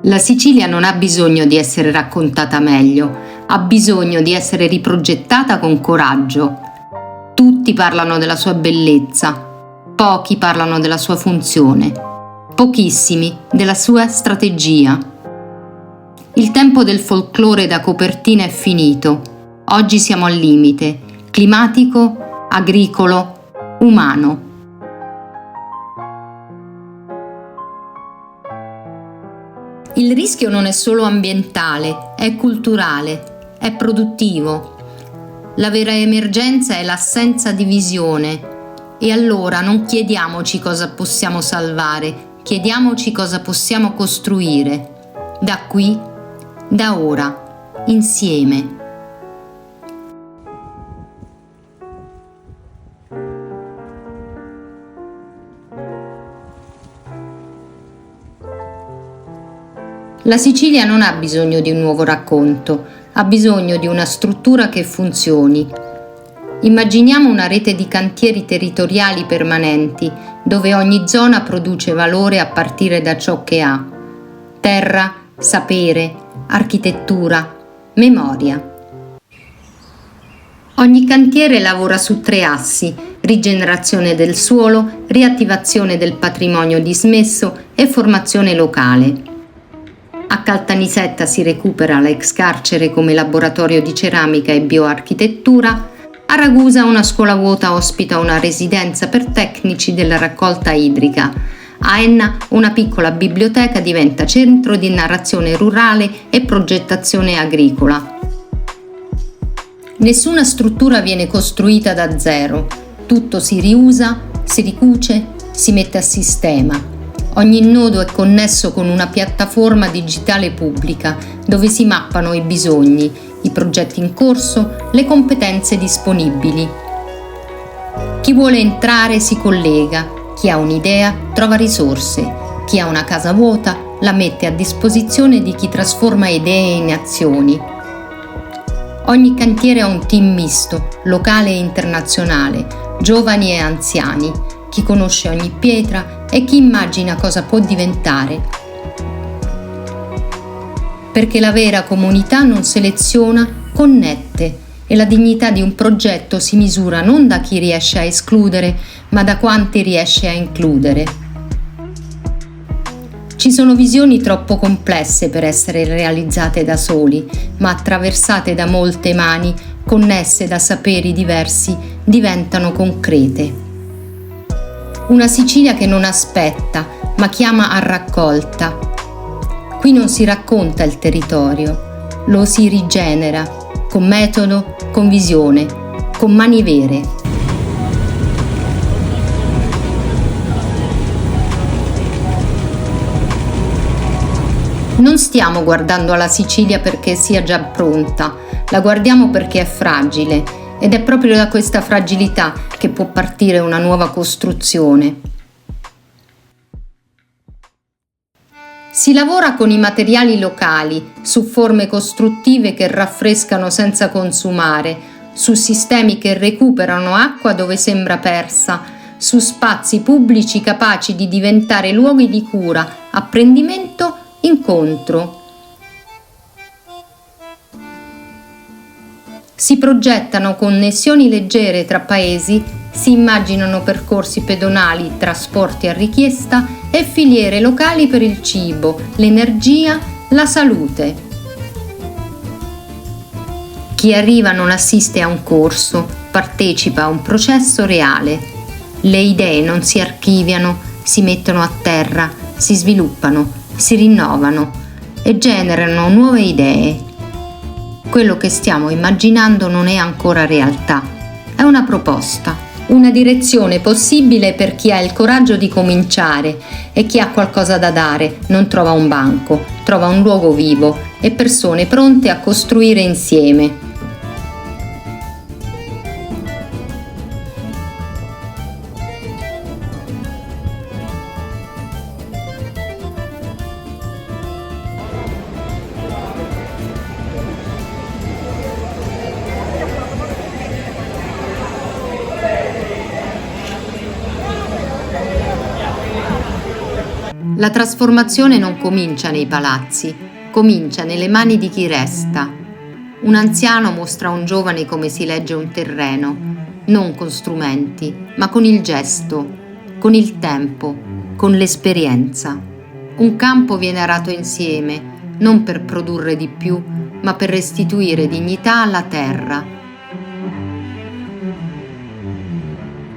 La Sicilia non ha bisogno di essere raccontata meglio, ha bisogno di essere riprogettata con coraggio. Tutti parlano della sua bellezza, pochi parlano della sua funzione, pochissimi della sua strategia. Il tempo del folklore da copertina è finito, oggi siamo al limite, climatico, agricolo, umano. Il rischio non è solo ambientale, è culturale, è produttivo. La vera emergenza è l'assenza di visione. E allora non chiediamoci cosa possiamo salvare, chiediamoci cosa possiamo costruire. Da qui, da ora, insieme. La Sicilia non ha bisogno di un nuovo racconto, ha bisogno di una struttura che funzioni. Immaginiamo una rete di cantieri territoriali permanenti, dove ogni zona produce valore a partire da ciò che ha: terra, sapere, architettura, memoria. Ogni cantiere lavora su 3 assi: rigenerazione del suolo, riattivazione del patrimonio dismesso e formazione locale. A Caltanissetta si recupera l'ex carcere come laboratorio di ceramica e bioarchitettura, a Ragusa una scuola vuota ospita una residenza per tecnici della raccolta idrica, a Enna una piccola biblioteca diventa centro di narrazione rurale e progettazione agricola. Nessuna struttura viene costruita da zero, tutto si riusa, si ricuce, si mette a sistema. Ogni nodo è connesso con una piattaforma digitale pubblica dove si mappano i bisogni, i progetti in corso, le competenze disponibili. Chi vuole entrare si collega, chi ha un'idea trova risorse, chi ha una casa vuota la mette a disposizione di chi trasforma idee in azioni. Ogni cantiere ha un team misto, locale e internazionale, giovani e anziani, chi conosce ogni pietra e chi immagina cosa può diventare. Perché la vera comunità non seleziona, connette, e la dignità di un progetto si misura non da chi riesce a escludere, ma da quanti riesce a includere. Ci sono visioni troppo complesse per essere realizzate da soli, ma attraversate da molte mani, connesse da saperi diversi, diventano concrete. Una Sicilia che non aspetta, ma chiama a raccolta. Qui non si racconta il territorio, lo si rigenera, con metodo, con visione, con mani vere. Non stiamo guardando alla Sicilia perché sia già pronta, la guardiamo perché è fragile. Ed è proprio da questa fragilità che può partire una nuova costruzione. Si lavora con i materiali locali, su forme costruttive che raffrescano senza consumare, su sistemi che recuperano acqua dove sembra persa, su spazi pubblici capaci di diventare luoghi di cura, apprendimento, incontro. Si progettano connessioni leggere tra paesi, si immaginano percorsi pedonali, trasporti a richiesta e filiere locali per il cibo, l'energia, la salute. Chi arriva non assiste a un corso, partecipa a un processo reale. Le idee non si archiviano, si mettono a terra, si sviluppano, si rinnovano e generano nuove idee. Quello che stiamo immaginando non è ancora realtà, è una proposta, una direzione possibile per chi ha il coraggio di cominciare e chi ha qualcosa da dare non trova un banco, trova un luogo vivo e persone pronte a costruire insieme. La trasformazione non comincia nei palazzi, comincia nelle mani di chi resta. Un anziano mostra a un giovane come si legge un terreno, non con strumenti, ma con il gesto, con il tempo, con l'esperienza. Un campo viene arato insieme, non per produrre di più, ma per restituire dignità alla terra.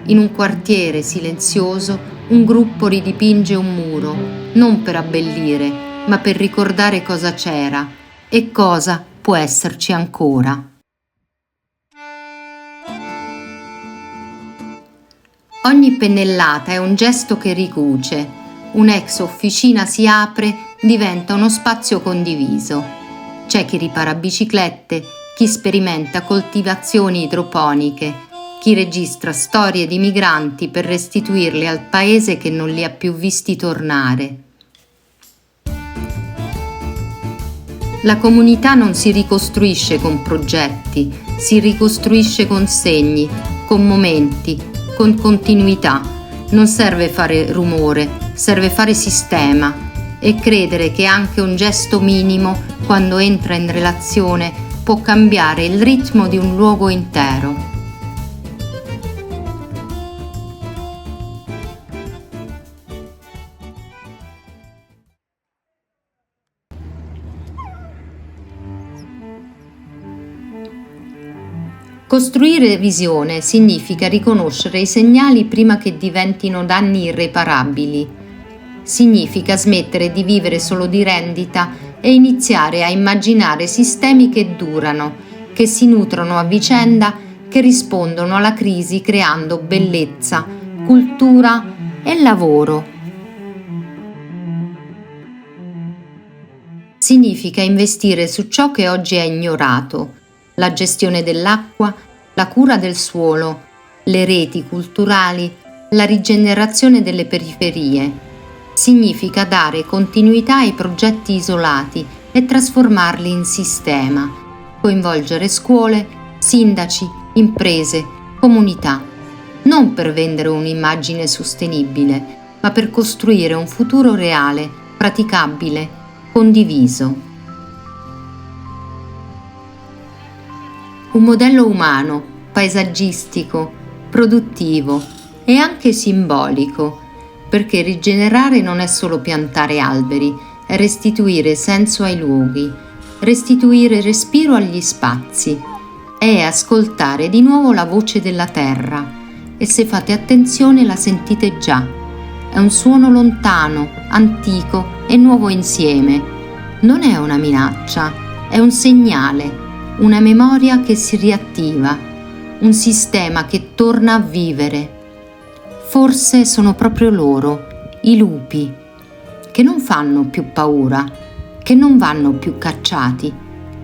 In un quartiere silenzioso, un gruppo ridipinge un muro, non per abbellire, ma per ricordare cosa c'era e cosa può esserci ancora. Ogni pennellata è un gesto che ricuce. Un'ex officina si apre, diventa uno spazio condiviso. C'è chi ripara biciclette, chi sperimenta coltivazioni idroponiche, chi registra storie di migranti per restituirle al paese che non li ha più visti tornare. La comunità non si ricostruisce con progetti, si ricostruisce con segni, con momenti, con continuità. Non serve fare rumore, serve fare sistema e credere che anche un gesto minimo, quando entra in relazione, può cambiare il ritmo di un luogo intero. Costruire visione significa riconoscere i segnali prima che diventino danni irreparabili. Significa smettere di vivere solo di rendita e iniziare a immaginare sistemi che durano, che si nutrono a vicenda, che rispondono alla crisi creando bellezza, cultura e lavoro. Significa investire su ciò che oggi è ignorato: la gestione dell'acqua, la cura del suolo, le reti culturali, la rigenerazione delle periferie. Significa dare continuità ai progetti isolati e trasformarli in sistema, coinvolgere scuole, sindaci, imprese, comunità, non per vendere un'immagine sostenibile, ma per costruire un futuro reale, praticabile, condiviso. Un modello umano, paesaggistico, produttivo e anche simbolico, perché rigenerare non è solo piantare alberi, è restituire senso ai luoghi, restituire respiro agli spazi, è ascoltare di nuovo la voce della terra e se fate attenzione la sentite già. È un suono lontano, antico e nuovo insieme. Non è una minaccia, è un segnale. Una memoria che si riattiva, un sistema che torna a vivere. Forse sono proprio loro, i lupi, che non fanno più paura, che non vanno più cacciati,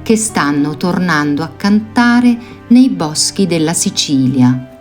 che stanno tornando a cantare nei boschi della Sicilia.